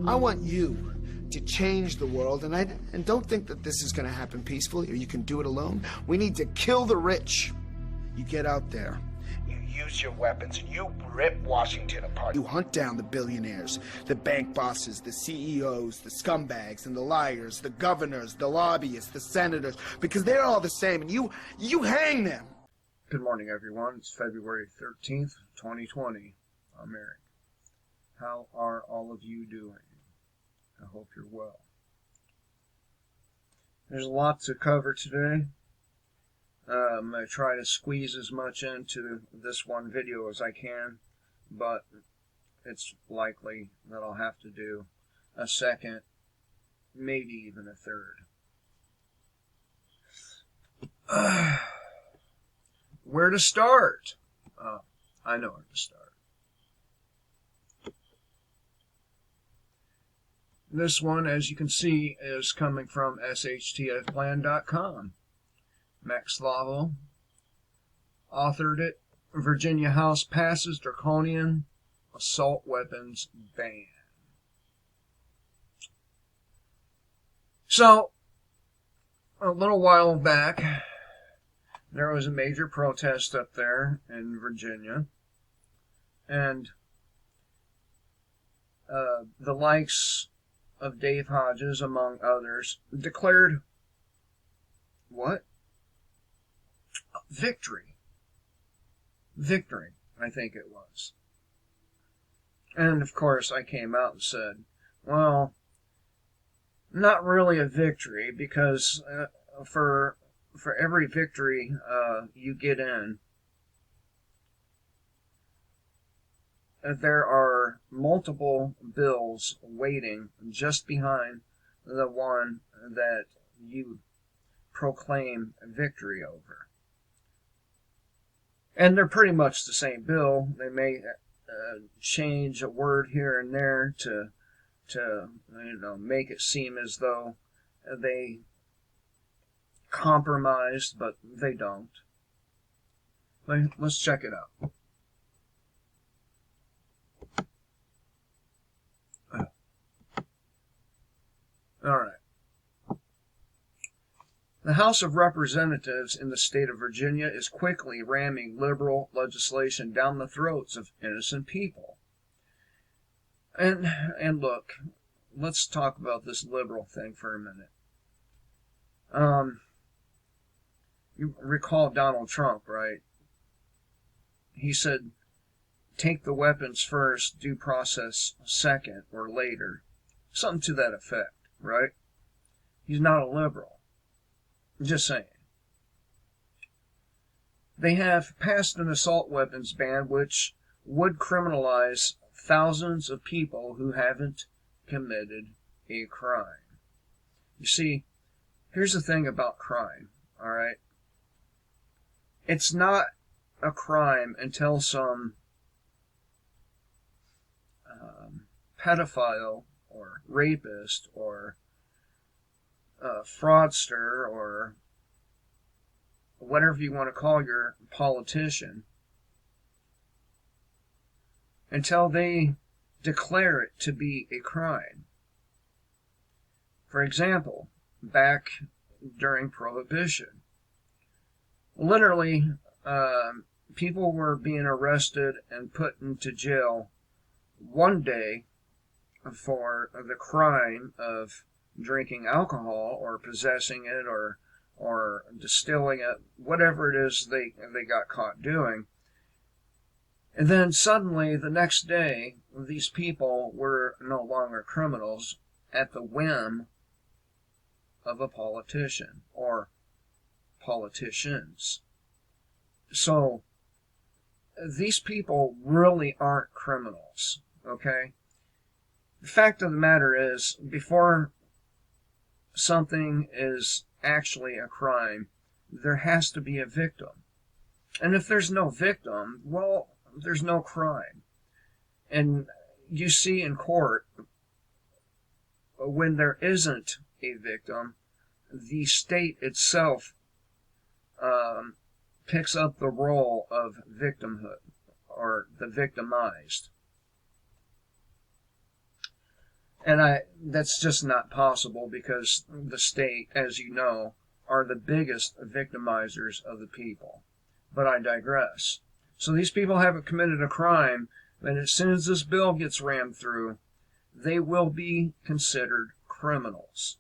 I want you to change the world, and don't think that this is going to happen peacefully or you can do it alone. We need to kill the rich. You get out there, you use your weapons, and you rip Washington apart. You hunt down the billionaires, the bank bosses, the CEOs, the scumbags and the liars, the governors, the lobbyists, the senators, because they're all the same, and you hang them. Good morning, everyone. It's February 13th, 2020. I'm Eric. How are all of you doing? I hope you're well. There's a lot to cover today. I'm going to try to squeeze as much into this one video as I can, but it's likely that I'll have to do a second, maybe even a third. Where to start? I know where to start. This one, as you can see, is coming from shtfplan.com. Max Slavo authored it. Virginia House passes draconian assault weapons ban. So, a little while back, there was a major protest up there in Virginia, and the likes of Dave Hodges, among others, declared what? Victory. Victory, I think it was. And of course I came out and said, well, not really a victory, because for every victory you get in, there are multiple bills waiting just behind the one that you proclaim victory over. And they're pretty much the same bill. They may change a word here and there to make it seem as though they compromised, but they don't. Let's check it out. All right. The House of Representatives in the state of Virginia is quickly ramming liberal legislation down the throats of innocent people. And look, let's talk about this liberal thing for a minute. You recall Donald Trump, right? He said, take the weapons first, due process second or later. Something to that effect, right? He's not a liberal. Just saying. They have passed an assault weapons ban which would criminalize thousands of people who haven't committed a crime. You see, here's the thing about crime, all right? It's not a crime until some pedophile or rapist or fraudster or whatever you want to call your politician, until they declare it to be a crime. For example, back during Prohibition, literally people were being arrested and put into jail one day for the crime of drinking alcohol or possessing it or distilling it, whatever it is they got caught doing. And then suddenly the next day, these people were no longer criminals at the whim of a politician or politicians. So these people really aren't criminals, okay? The fact of the matter is, before something is actually a crime, there has to be a victim. And if there's no victim, well, there's no crime. And you see in court, when there isn't a victim, the state itself picks up the role of victimhood, or the victimized. And that's just not possible because the state, as you know, are the biggest victimizers of the people. But I digress. So these people haven't committed a crime, but as soon as this bill gets rammed through, they will be considered criminals.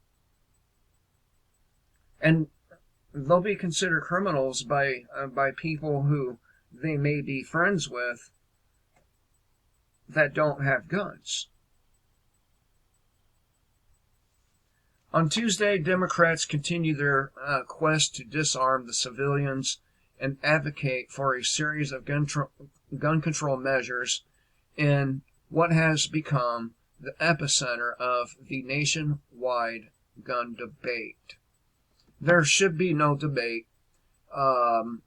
And they'll be considered criminals by people who they may be friends with that don't have guns. On Tuesday, Democrats continue their quest to disarm the civilians and advocate for a series of gun control measures in what has become the epicenter of the nationwide gun debate. There should be no debate. The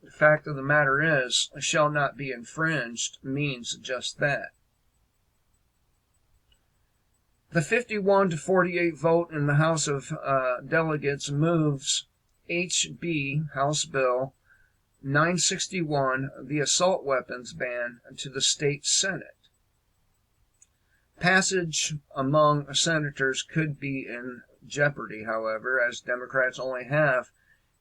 fact of the matter is, shall not be infringed means just that. The 51 to 48 vote in the House of Delegates moves HB, House Bill 961, the assault weapons ban, to the state Senate. Passage among senators could be in jeopardy, however, as Democrats only have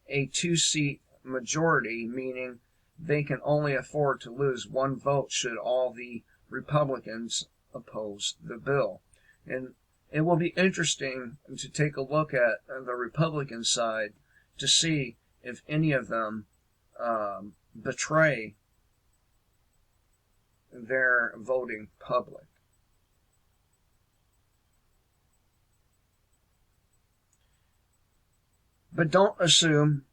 a 2-seat majority, meaning they can only afford to lose one vote should all the Republicans oppose the bill. And it will be interesting to take a look at the Republican side to see if any of them betray their voting public. But don't assume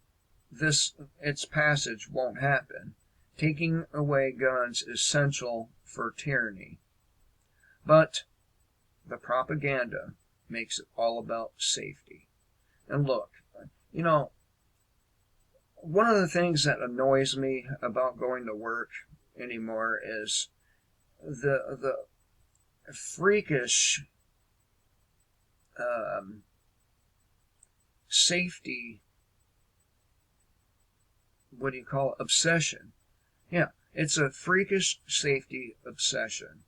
its passage won't happen. Taking away guns is essential for tyranny. But the propaganda makes it all about safety. And look, you know, one of the things that annoys me about going to work anymore is the freakish safety, obsession. Yeah, it's a freakish safety obsession.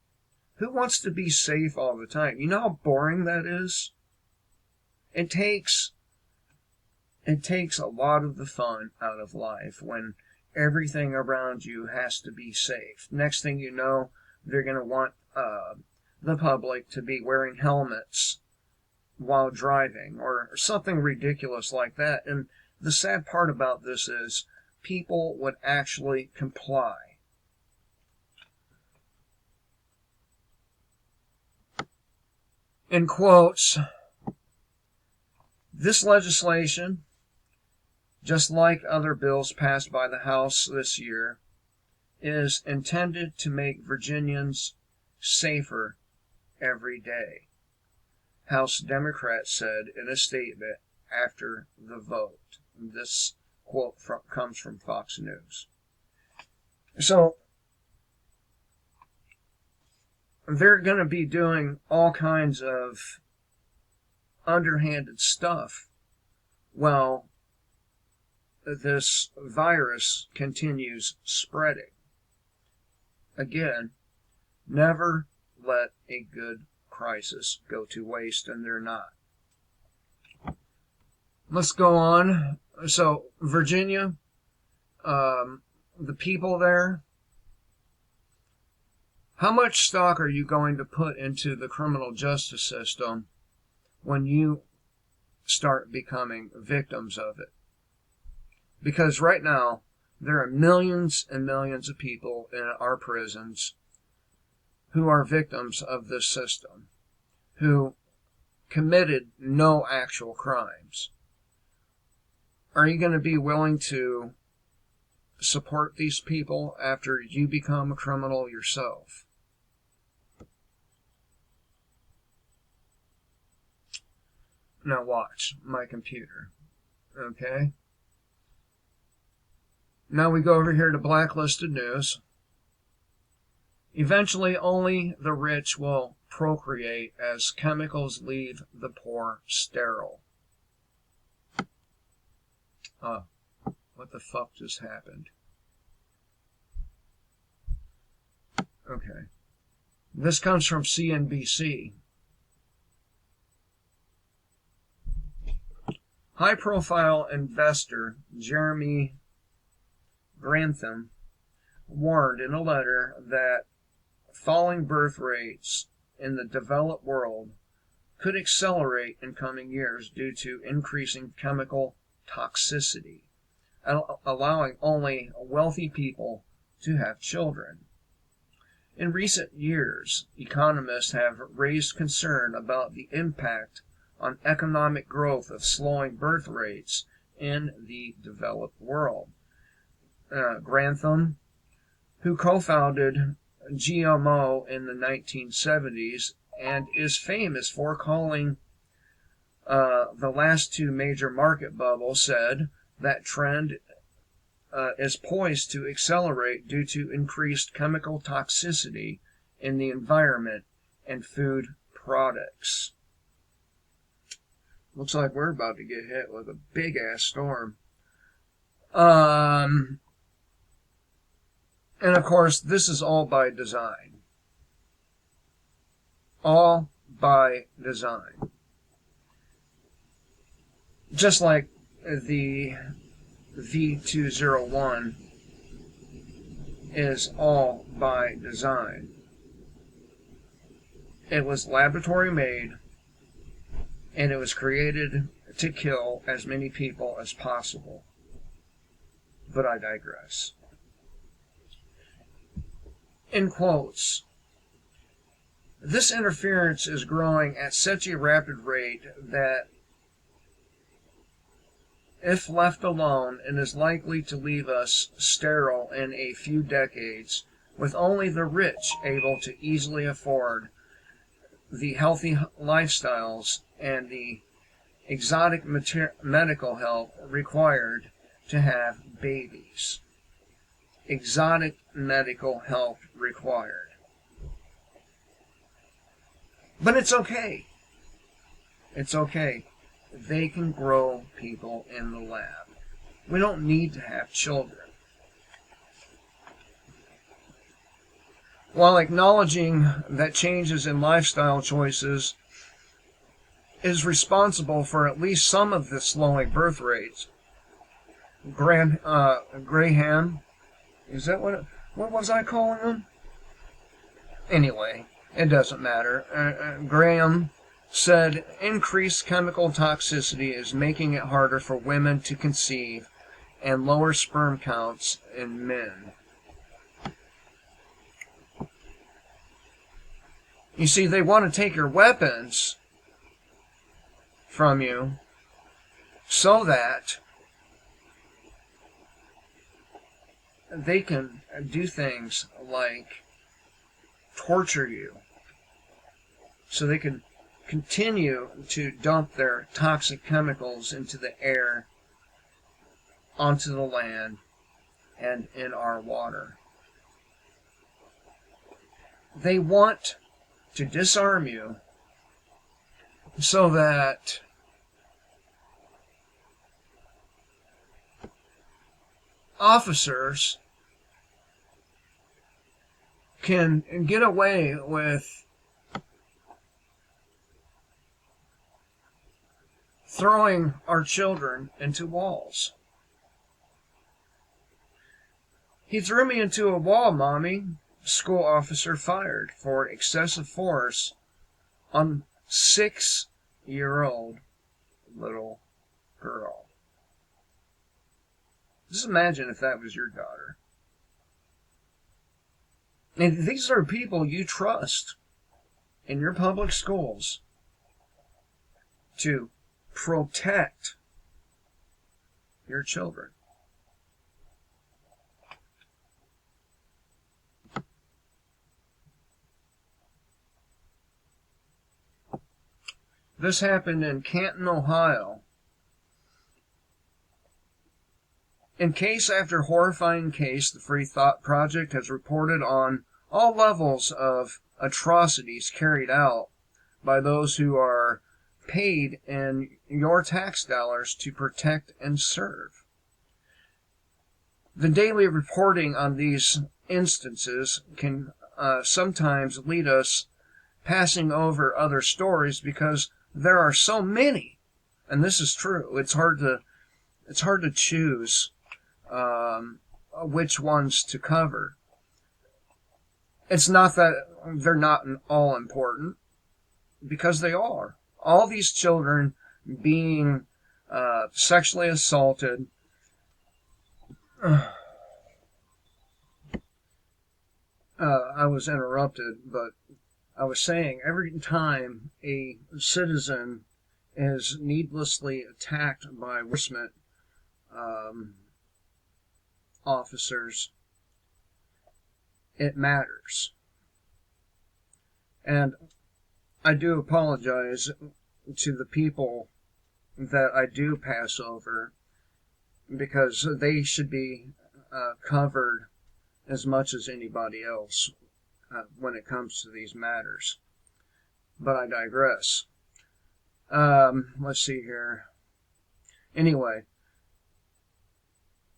Who wants to be safe all the time? You know how boring that is? It takes a lot of the fun out of life when everything around you has to be safe. Next thing you know, they're going to want the public to be wearing helmets while driving or something ridiculous like that. And the sad part about this is people would actually comply. In quotes, this legislation, just like other bills passed by the House this year, is intended to make Virginians safer every day, House Democrats said in a statement after the vote. This quote comes from Fox News. So, they're going to be doing all kinds of underhanded stuff while this virus continues spreading. Again, never let a good crisis go to waste, and they're not. Let's go on. So, Virginia, the people there, how much stock are you going to put into the criminal justice system when you start becoming victims of it? Because right now, there are millions and millions of people in our prisons who are victims of this system, who committed no actual crimes. Are you going to be willing to support these people after you become a criminal yourself? Now watch my computer. Okay? Now we go over here to blacklisted news. Eventually, only the rich will procreate as chemicals leave the poor sterile. What the fuck just happened? Okay. This comes from CNBC. High-profile investor Jeremy Grantham warned in a letter that falling birth rates in the developed world could accelerate in coming years due to increasing chemical toxicity, allowing only wealthy people to have children. In recent years, economists have raised concern about the impact on economic growth of slowing birth rates in the developed world. Grantham, who co-founded GMO in the 1970s and is famous for calling the last two major market bubbles, said that trend is poised to accelerate due to increased chemical toxicity in the environment and food products. Looks like we're about to get hit with a big-ass storm. And of course, this is all by design. All by design. Just like the V201 is all by design. It was laboratory made, and it was created to kill as many people as possible. But I digress. In quotes, this interference is growing at such a rapid rate that if left alone, it is likely to leave us sterile in a few decades, with only the rich able to easily afford the healthy lifestyles and the exotic medical help required to have babies. Exotic medical help required. But it's okay. It's okay. They can grow people in the lab. We don't need to have children. While acknowledging that changes in lifestyle choices is responsible for at least some of the slowing birth rates, Graham, is that what was I calling him? Anyway, it doesn't matter. Graham said increased chemical toxicity is making it harder for women to conceive and lower sperm counts in men. You see, they want to take your weapons from you so that they can do things like torture you, so they can continue to dump their toxic chemicals into the air, onto the land, and in our water. They want to disarm you so that officers can get away with throwing our children into walls. He threw me into a wall, Mommy. School officer fired for excessive force on 6-year-old little girl. Just imagine if that was your daughter. And these are people you trust in your public schools to protect your children. This happened in Canton, Ohio. In case after horrifying case, the Free Thought Project has reported on all levels of atrocities carried out by those who are paid in your tax dollars to protect and serve. The daily reporting on these instances can sometimes lead us passing over other stories because there are so many And this is true. It's hard to choose which ones to cover. It's not that they're not all important, because they are. All these children being sexually assaulted. I was interrupted, but I was saying every time a citizen is needlessly attacked by enforcement officers, it matters. And I do apologize to the people that I do pass over, because they should be covered as much as anybody else when it comes to these matters. But I digress. Let's see here. Anyway,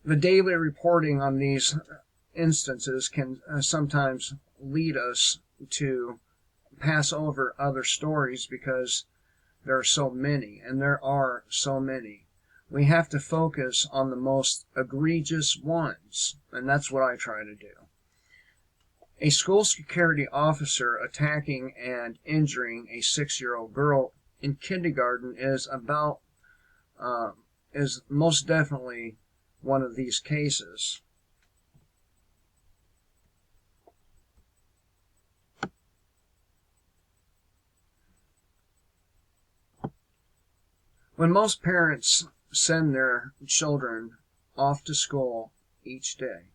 the daily reporting on these instances can sometimes lead us to pass over other stories because there are so many, and there are so many. We have to focus on the most egregious ones, and that's what I try to do. A school security officer attacking and injuring a 6-year-old girl in kindergarten is most definitely one of these cases. When most parents send their children off to school each day,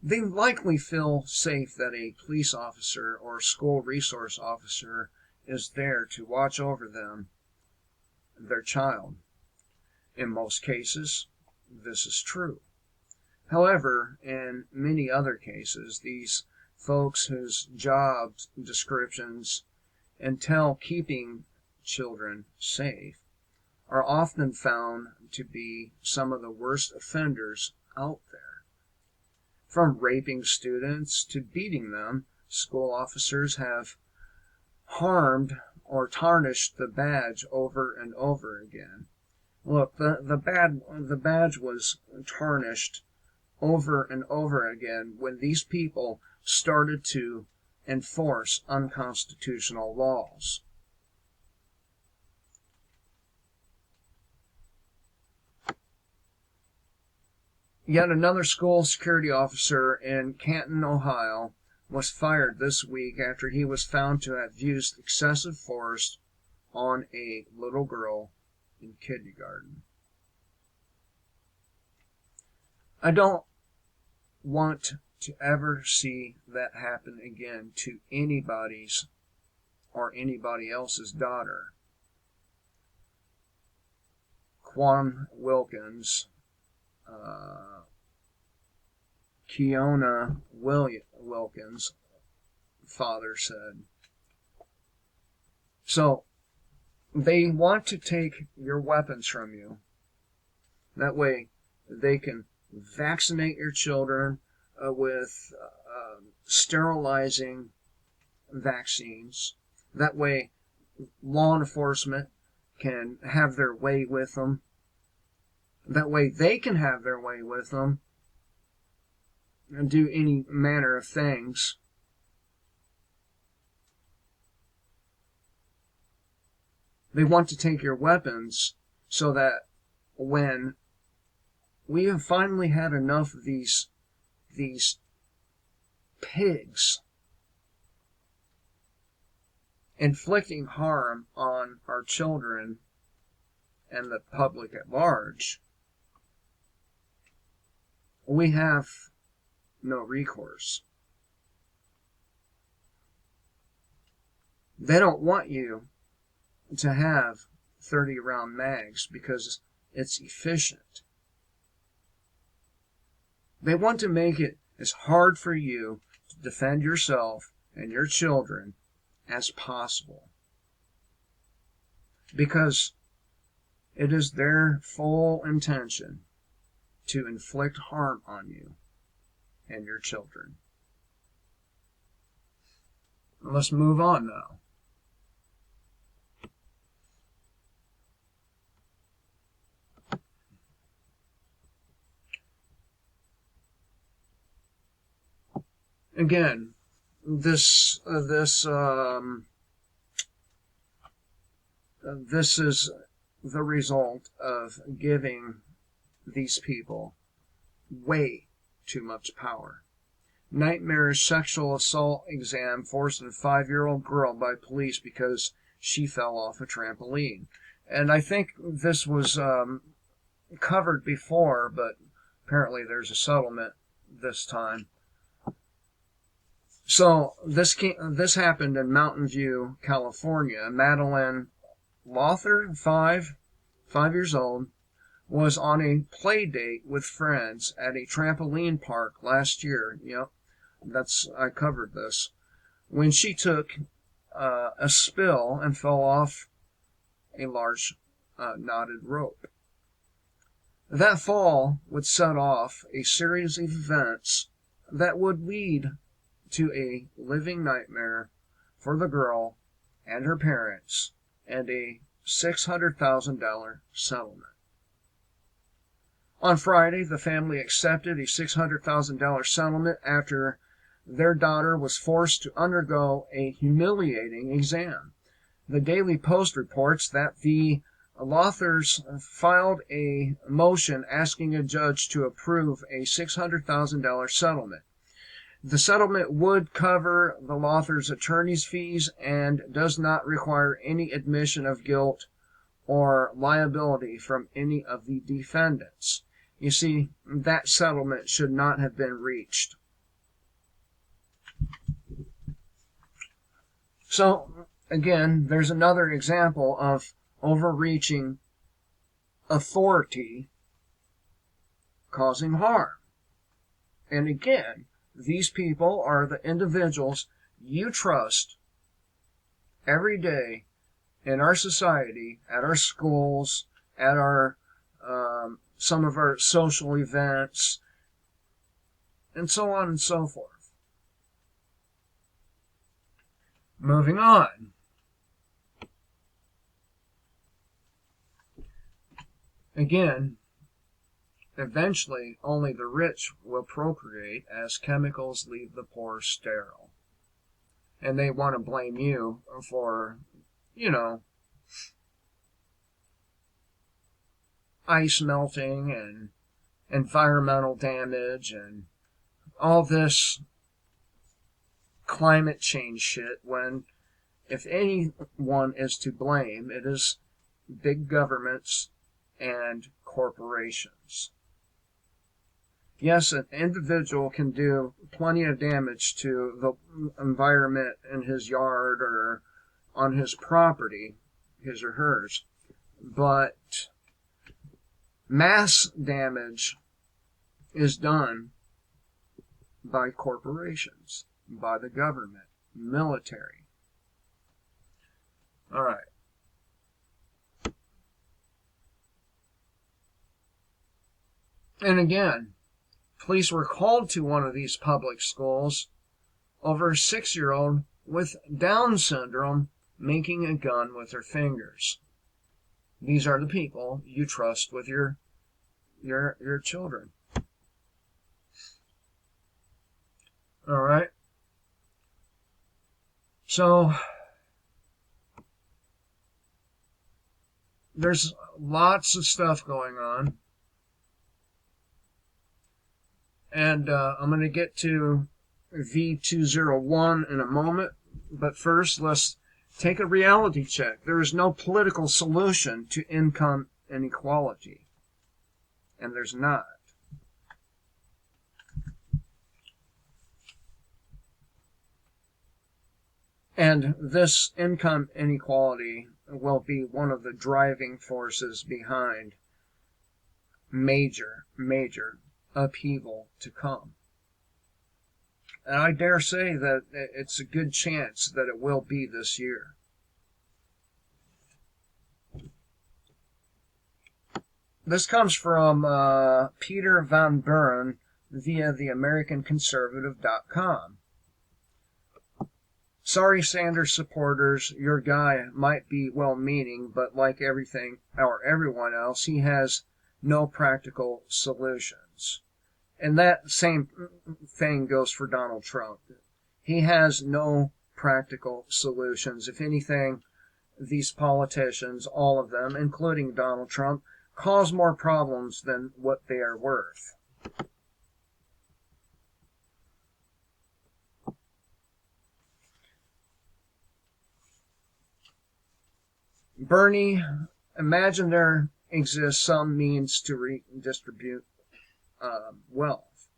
they likely feel safe that a police officer or school resource officer is there to watch over them, their child. In most cases, this is true. However, in many other cases, these folks whose job descriptions entail keeping children safe are often found to be some of the worst offenders out there. From raping students to beating them, school officers have harmed or tarnished the badge over and over again. Look, the badge was tarnished over and over again when these people started to enforce unconstitutional laws. Yet another school security officer in Canton, Ohio, was fired this week after he was found to have used excessive force on a little girl in kindergarten. I don't want to ever see that happen again to anybody's or anybody else's daughter. Quan Wilkins, Keona Wilkins' father said. So, they want to take your weapons from you. That way, they can vaccinate your children with sterilizing vaccines. That way, law enforcement can have their way with them. That way, they can have their way with them and do any manner of things. They want to take your weapons so that when we have finally had enough of these pigs inflicting harm on our children and the public at large, we have no recourse. They don't want you to have 30-round mags because it's efficient. They want to make it as hard for you to defend yourself and your children as possible, because it is their full intention to inflict harm on you and your children. Let's move on now. Again, this is the result of giving these people way too much power. Nightmarish sexual assault exam forced on a 5-year-old girl by police because she fell off a trampoline. And I think this was covered before, but apparently there's a settlement this time. So this happened in Mountain View, California. Madeline Lawther, 5 years old, was on a play date with friends at a trampoline park last year. Yep, I covered this. When she took a spill and fell off a large knotted rope. That fall would set off a series of events that would lead to a living nightmare for the girl and her parents and a $600,000 settlement. On Friday, the family accepted a $600,000 settlement after their daughter was forced to undergo a humiliating exam. The Daily Post reports that the Lawthers filed a motion asking a judge to approve a $600,000 settlement. The settlement would cover the Lawthers' attorney's fees and does not require any admission of guilt or liability from any of the defendants. You see, that settlement should not have been reached. So, again, there's another example of overreaching authority causing harm. And again, these people are the individuals you trust every day in our society, at our schools, at our some of our social events, and so on and so forth. Moving on. Again, eventually only the rich will procreate as chemicals leave the poor sterile. And they want to blame you for, ice melting and environmental damage and all this climate change shit, when if anyone is to blame, it is big governments and corporations. Yes, an individual can do plenty of damage to the environment in his yard or on his property, his or hers, but mass damage is done by corporations, by the government, military. All right. And again, police were called to one of these public schools over a 6-year-old with Down syndrome making a gun with her fingers. These are the people you trust with your children. All right. So there's lots of stuff going on. And I'm going to get to V201 in a moment. But first, let's take a reality check. There is no political solution to income inequality. And there's not. And this income inequality will be one of the driving forces behind major upheaval to come. And I dare say that it's a good chance that it will be this year. This comes from Peter Van Buren via theamericanconservative.com. Sorry, Sanders supporters, your guy might be well-meaning, but like everything or everyone else, he has no practical solutions. And that same thing goes for Donald Trump. He has no practical solutions. If anything, these politicians, all of them, including Donald Trump, cause more problems than what they are worth. Bernie, imagine there exists some means to redistribute wealth.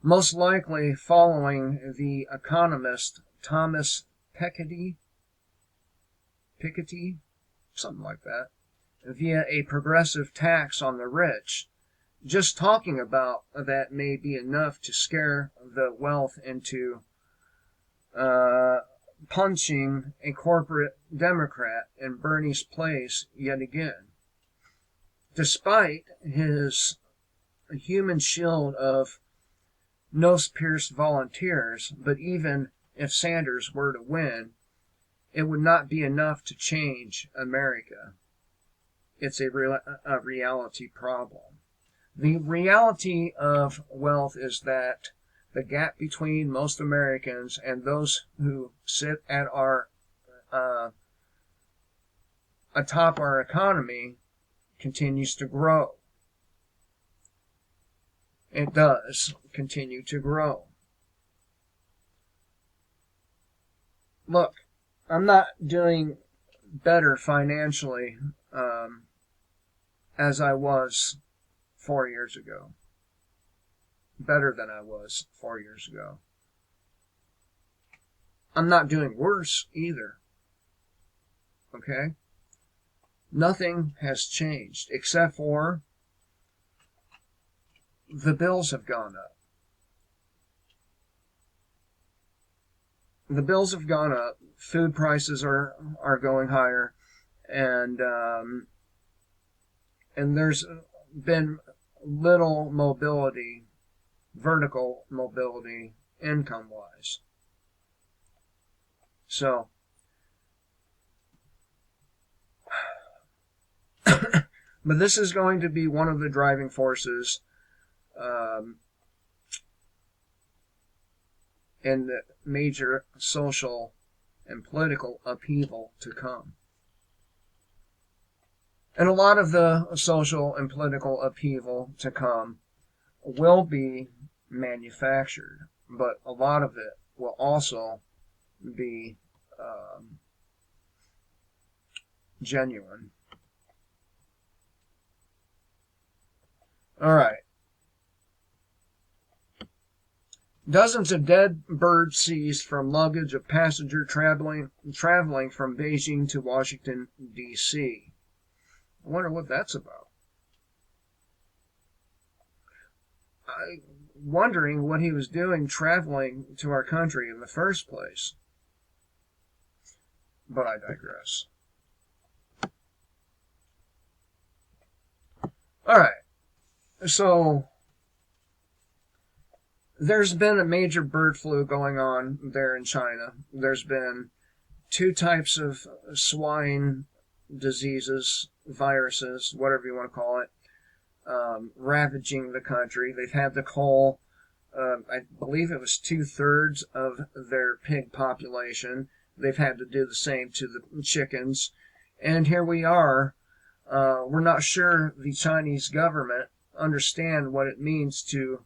Most likely following the economist Thomas Piketty, something like that, via a progressive tax on the rich. Just talking about that may be enough to scare the wealth into punching a corporate Democrat in Bernie's place yet again. Despite his human shield of nose-pierced volunteers, but even if Sanders were to win, it would not be enough to change America. It's a reality problem. The reality of wealth is that the gap between most Americans and those who sit at our atop our economy continues to grow. It does continue to grow. Look, I'm not doing better financially as I was 4 years ago. Better than I was 4 years ago. I'm not doing worse either. Okay? Nothing has changed except for the bills have gone up. The bills have gone up. Food prices are going higher, and there's been little mobility, vertical mobility, income-wise. So, but this is going to be one of the driving forces in the major social and political upheaval to come. And a lot of the social and political upheaval to come will be manufactured, but a lot of it will also be genuine. All right. Dozens of dead birds seized from luggage of passenger traveling from Beijing to Washington, D.C. I wonder what that's about. I'm wondering what he was doing traveling to our country in the first place. But I digress. All right. So, there's been a major bird flu going on there in China. There's been 2 types of swine diseases, viruses, whatever you want to call it, ravaging the country. They've had the cull, I believe it was 2/3 of their pig population. They've had to do the same to the chickens. And here we are. We're not sure the Chinese government understand what it means to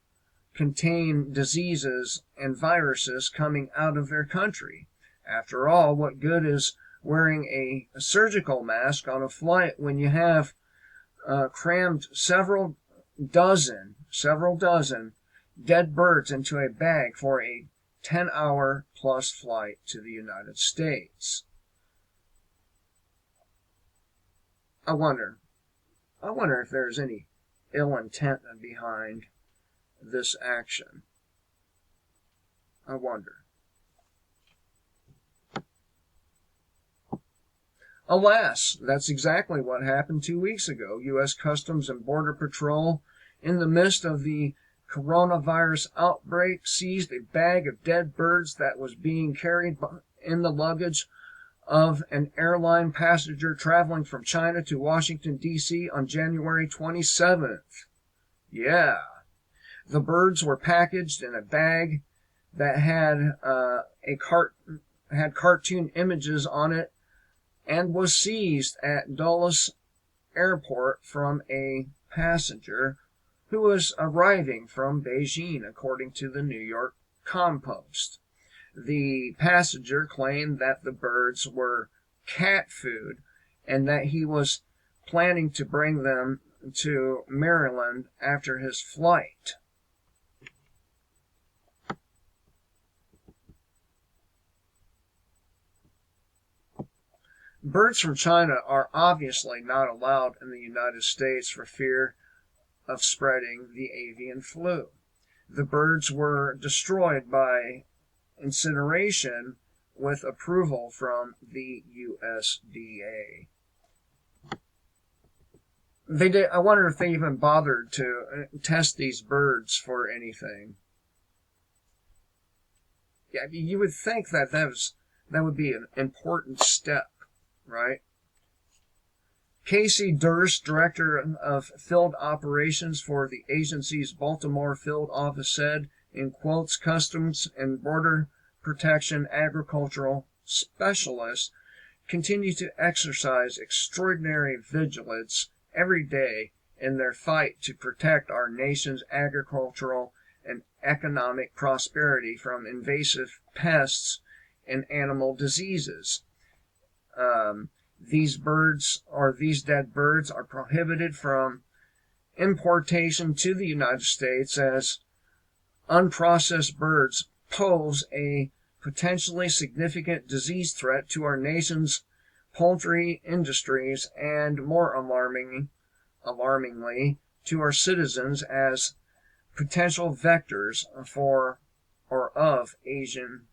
contain diseases and viruses coming out of their country. After all, what good is wearing a surgical mask on a flight when you have crammed several dozen dead birds into a bag for a 10-hour plus flight to the United States? I wonder if there's any ill intent behind this action. I wonder. Alas, that's exactly what happened 2 weeks ago. U.S. Customs and Border Patrol, in the midst of the coronavirus outbreak, seized a bag of dead birds that was being carried in the luggage of an airline passenger traveling from China to Washington, D.C. on January 27th. Yeah. The birds were packaged in a bag that had had cartoon images on it and was seized at Dulles Airport from a passenger who was arriving from Beijing, according to the New York Compost. The passenger claimed that the birds were cat food and that he was planning to bring them to Maryland after his flight. Birds from China are obviously not allowed in the United States for fear of spreading the avian flu. The birds were destroyed by incineration with approval from the USDA. I wonder if they even bothered to test these birds for anything. Yeah, you would think that that would be an important step, right? Casey Durst, director of field operations for the agency's Baltimore field office, said, in quotes, Customs and Border Protection agricultural specialists continue to exercise extraordinary vigilance every day in their fight to protect our nation's agricultural and economic prosperity from invasive pests and animal diseases. These dead birds are prohibited from importation to the United States, as unprocessed birds pose a potentially significant disease threat to our nation's poultry industries and, more alarmingly, to our citizens as potential vectors for or of avian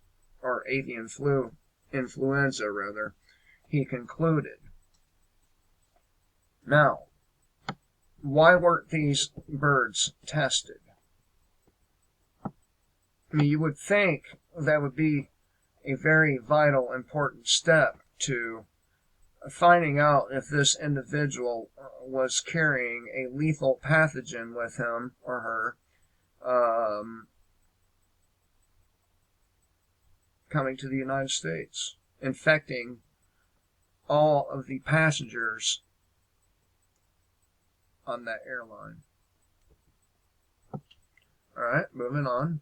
influenza, he concluded. Now, why weren't these birds tested? I mean, you would think that would be a very vital, important step to finding out if this individual was carrying a lethal pathogen with him or her, coming to the United States, infecting all of the passengers on that airline. All right, moving on.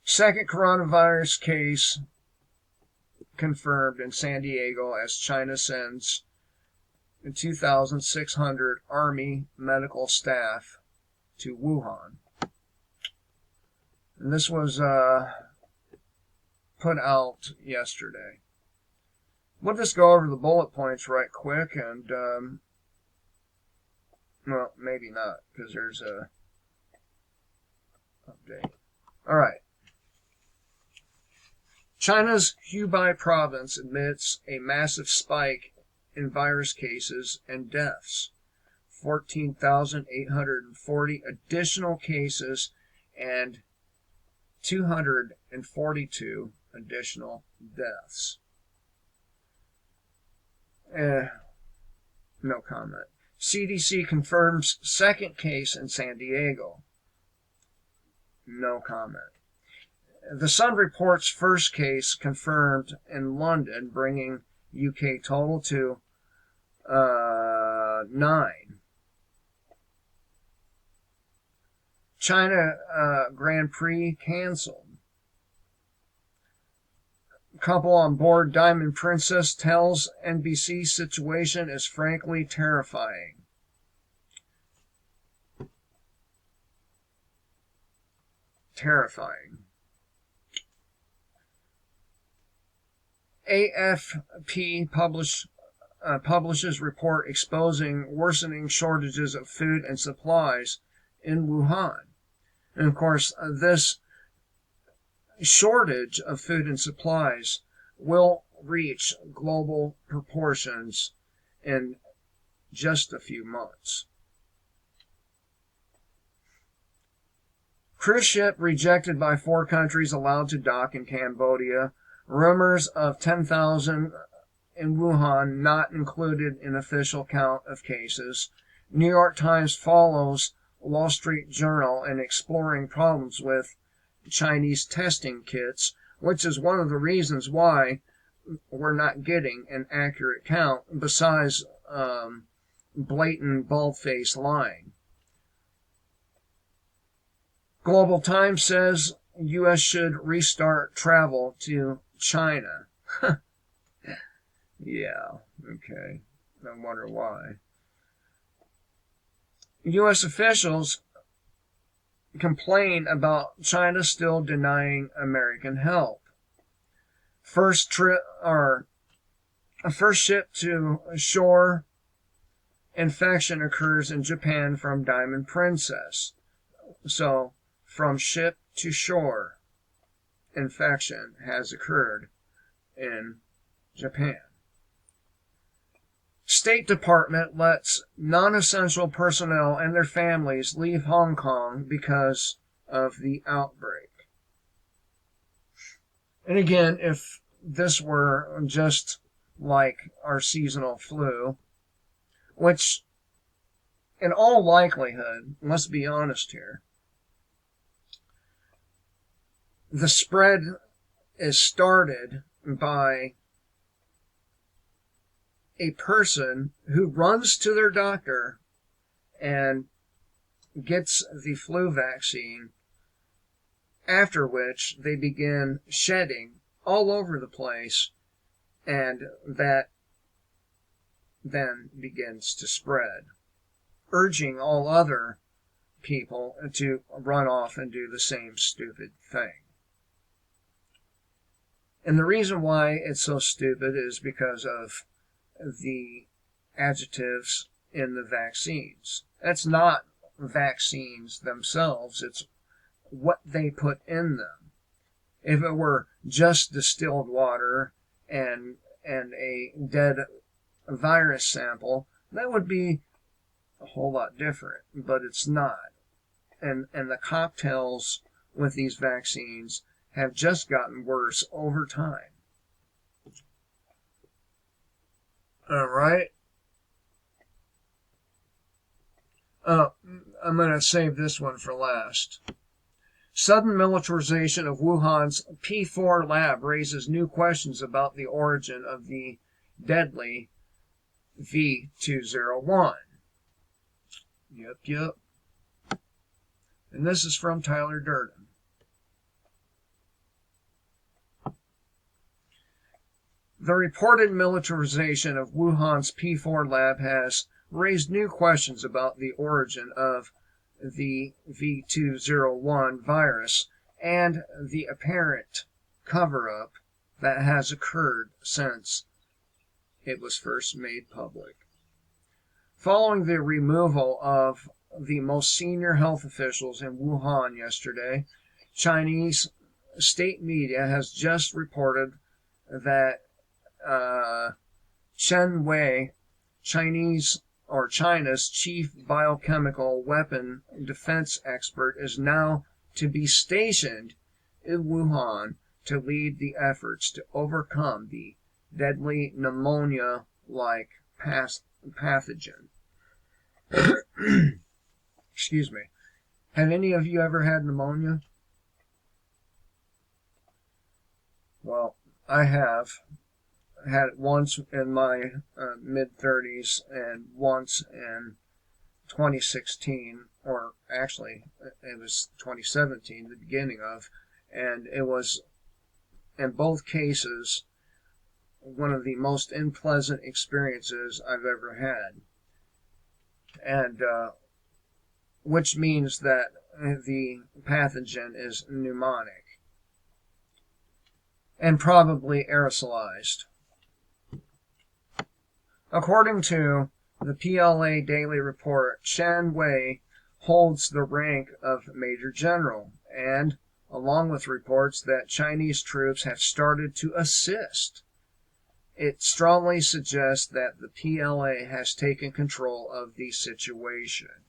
Second coronavirus case confirmed in San Diego as China sends 2,600 Army medical staff to Wuhan. And this was put out yesterday. We'll just go over the bullet points right quick, and well, maybe not, because there's a update. All right. China's Hubei province admits a massive spike in virus cases and deaths. 14,840 additional cases and 242 additional deaths. No comment. CDC confirms second case in San Diego. No comment. The Sun reports first case confirmed in London, bringing UK total to 9. China Grand Prix canceled. Couple on board Diamond Princess tells NBC situation is frankly terrifying. Terrifying. AFP publishes report exposing worsening shortages of food and supplies in Wuhan. And of course, this shortage of food and supplies will reach global proportions in just a few months. Cruise ship rejected by 4 countries allowed to dock in Cambodia. Rumors of 10,000 in Wuhan not included in official count of cases. New York Times follows Wall Street Journal in exploring problems with Chinese testing kits, which is one of the reasons why we're not getting an accurate count, besides blatant bald-faced lying. Global Times says U.S. should restart travel to China. Yeah, okay. I wonder why. U.S. officials complain about China still denying American help. First ship to shore infection occurs in Japan from Diamond Princess. So, from ship to shore infection has occurred in Japan. State Department lets non-essential personnel and their families leave Hong Kong because of the outbreak. And again, if this were just like our seasonal flu, which in all likelihood, let's be honest here, the spread is started by a person who runs to their doctor and gets the flu vaccine, after which they begin shedding all over the place, and that then begins to spread, urging all other people to run off and do the same stupid thing. And the reason why it's so stupid is because of the adjectives in the vaccines. That's not vaccines themselves, it's what they put in them. If it were just distilled water and a dead virus sample, that would be a whole lot different, but it's not. And the cocktails with these vaccines have just gotten worse over time. All right. I'm going to save this one for last. Sudden militarization of Wuhan's P4 lab raises new questions about the origin of the deadly V201. Yep. And this is from Tyler Durden. The reported militarization of Wuhan's P4 lab has raised new questions about the origin of the V201 virus and the apparent cover-up that has occurred since it was first made public. Following the removal of the most senior health officials in Wuhan yesterday, Chinese state media has just reported that Chen Wei, China's chief biochemical weapon defense expert, is now to be stationed in Wuhan to lead the efforts to overcome the deadly pneumonia-like pathogen. Excuse me. Have any of you ever had pneumonia? Well, I have. Had it once in my mid-30s and once in 2016, or actually it was 2017, the beginning of, and it was, in both cases, one of the most unpleasant experiences I've ever had. And which means that the pathogen is pneumonic and probably aerosolized. According to the PLA Daily Report, Chen Wei holds the rank of Major General, and along with reports that Chinese troops have started to assist, it strongly suggests that the PLA has taken control of the situation.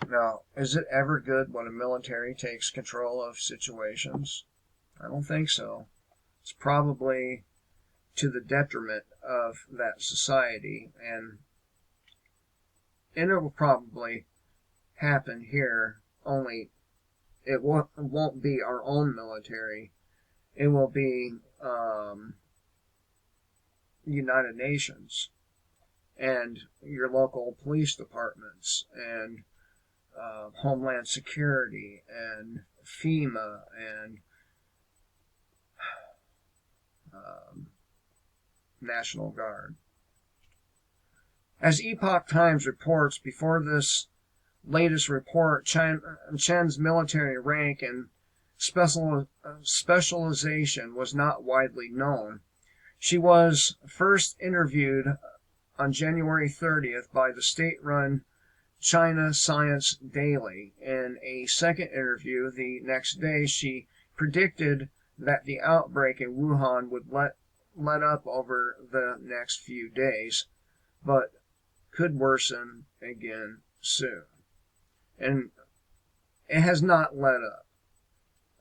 Now, is it ever good when a military takes control of situations? I don't think so. It's probably to the detriment of that society, and it will probably happen here, only it won't be our own military. It will be United Nations and your local police departments and Homeland Security and FEMA and National Guard. As Epoch Times reports, before this latest report, Chen's military rank and specialization was not widely known. She was first interviewed on January 30th by the state-run China Science Daily. In a second interview the next day, she predicted that the outbreak in Wuhan would let up over the next few days, but could worsen again soon. And it has not let up.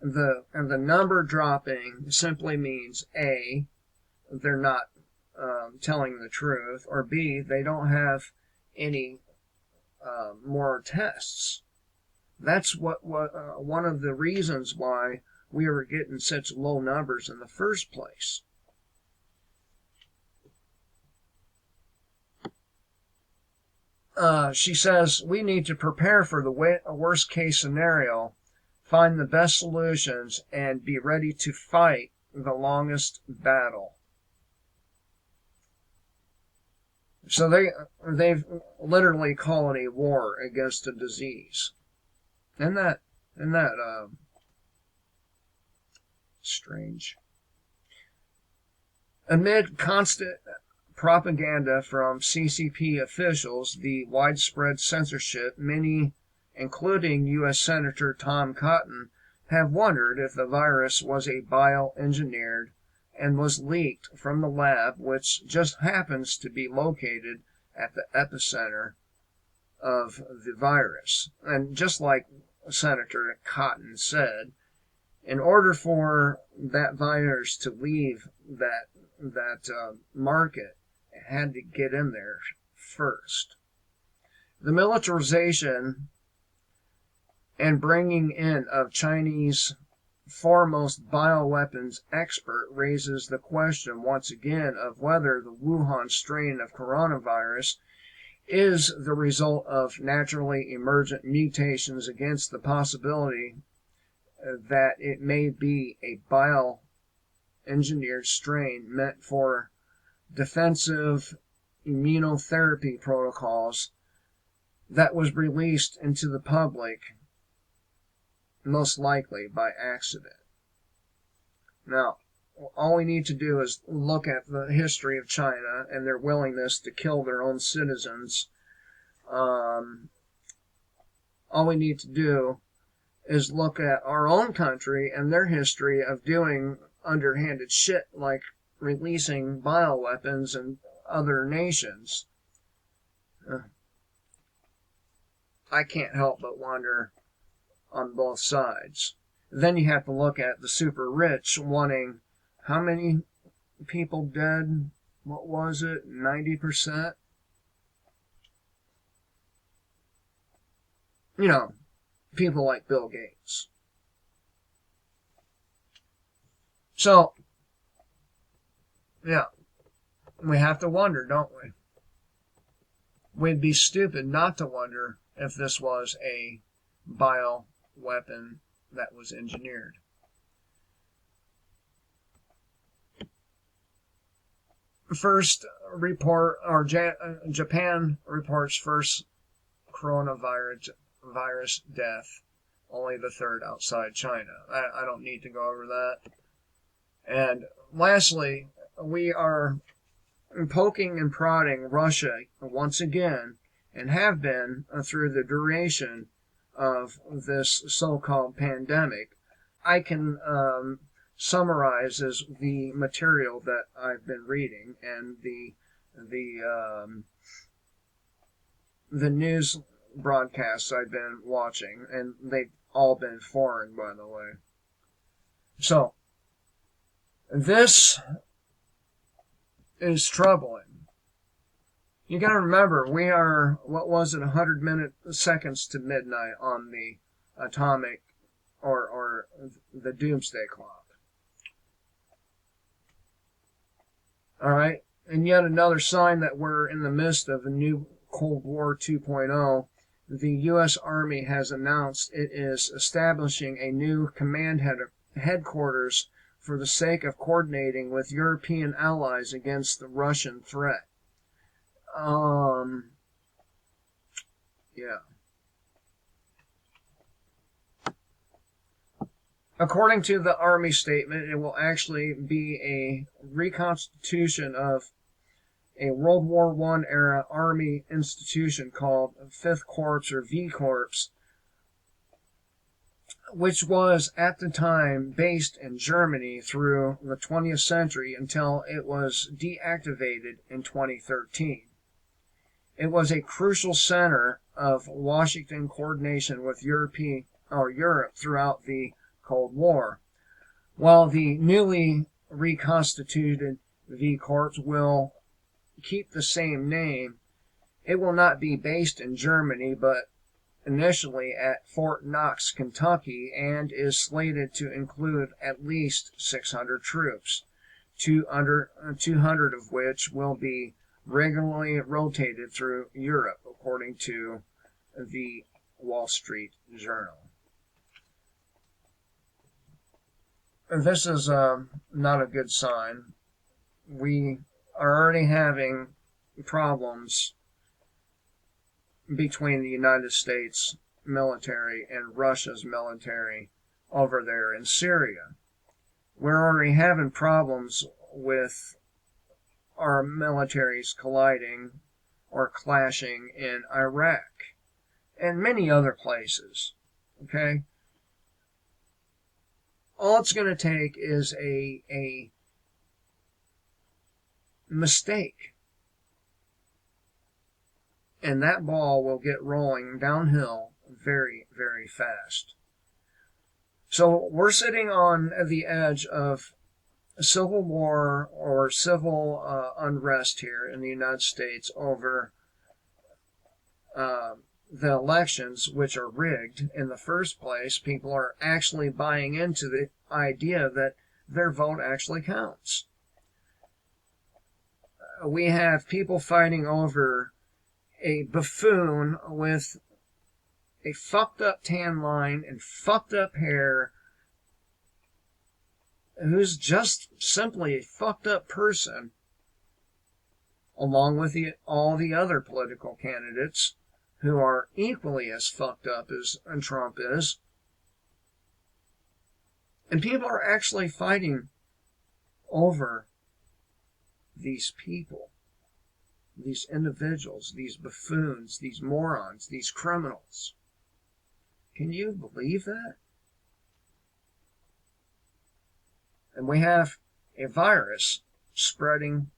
The number dropping simply means A, they're not telling the truth, or B, they don't have any more tests. That's what one of the reasons why we were getting such low numbers in the first place. She says we need to prepare for the worst case scenario, find the best solutions, and be ready to fight the longest battle. So they've literally called it a war against a disease. Isn't that strange? Amid constant propaganda from CCP officials, the widespread censorship, many, including U.S. Senator Tom Cotton, have wondered if the virus was a bioengineered and was leaked from the lab, which just happens to be located at the epicenter of the virus. And just like Senator Cotton said, in order for that virus to leave that market, it had to get in there first. The militarization and bringing in of Chinese foremost bioweapons expert raises the question once again of whether the Wuhan strain of coronavirus is the result of naturally emergent mutations against the possibility that it may be a bioengineered strain meant for defensive immunotherapy protocols that was released into the public most likely by accident. Now, all we need to do is look at the history of China and their willingness to kill their own citizens. All we need to do is look at our own country and their history of doing underhanded shit like releasing bioweapons in other nations. I can't help but wonder on both sides. Then you have to look at the super rich wanting how many people dead? What was it? 90%? You know, people like Bill Gates. So, yeah, we have to wonder, don't we? We'd be stupid not to wonder if this was a bioweapon that was engineered. First report, or Japan reports first coronavirus death, only the third outside China. I don't need to go over that. And lastly, we are poking and prodding Russia once again, and have been through the duration of this so-called pandemic. I can summarize as the material that I've been reading and the news broadcasts I've been watching, and they've all been foreign, by the way. So, this is troubling. You got to remember, we are, what was it, 100 seconds to midnight on the atomic or the doomsday clock. All right, and yet another sign that we're in the midst of a new Cold War 2.0. The U.S. Army has announced it is establishing a new command headquarters for the sake of coordinating with European allies against the Russian threat. Yeah. According to the Army statement, it will actually be a reconstitution of a World War I era Army institution called 5th Corps or V Corps, which was at the time based in Germany through the 20th century until it was deactivated in 2013. It was a crucial center of Washington coordination with Europe throughout the Cold War. While the newly reconstituted V Corps will keep the same name, it will not be based in Germany, but initially at Fort Knox, Kentucky, and is slated to include at least 600 troops, 200 of which will be regularly rotated through Europe, according to the Wall Street Journal. This is not a good sign. We are already having problems between the United States military and Russia's military over there in Syria. We're already having problems with our militaries colliding or clashing in Iraq and many other places. Okay? All it's going to take is a mistake, and that ball will get rolling downhill very, very fast. So we're sitting on the edge of a civil war or civil unrest here in the United States over the elections, which are rigged in the first place. People are actually buying into the idea that their vote actually counts. We have people fighting over a buffoon with a fucked up tan line and fucked up hair, who's just simply a fucked up person, along with all the other political candidates who are equally as fucked up as Trump is. And people are actually fighting over these people, these individuals, these buffoons, these morons, these criminals. Can you believe that? And we have a virus spreading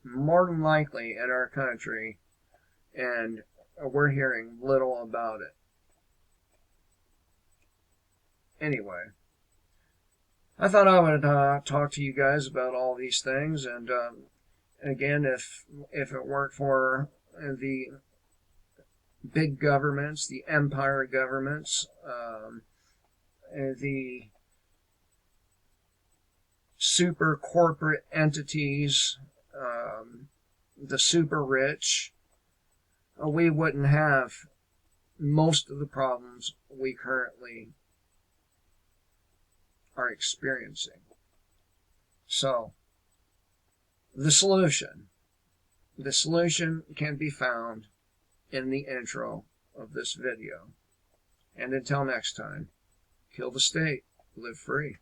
more than likely in our country, and we're hearing little about it. Anyway, I thought I would talk to you guys about all these things, and again, if it weren't for the big governments, the empire governments, the super corporate entities, the super rich, we wouldn't have most of the problems we currently are experiencing. So, the solution can be found in the intro of this video. And until next time, kill the state, live free.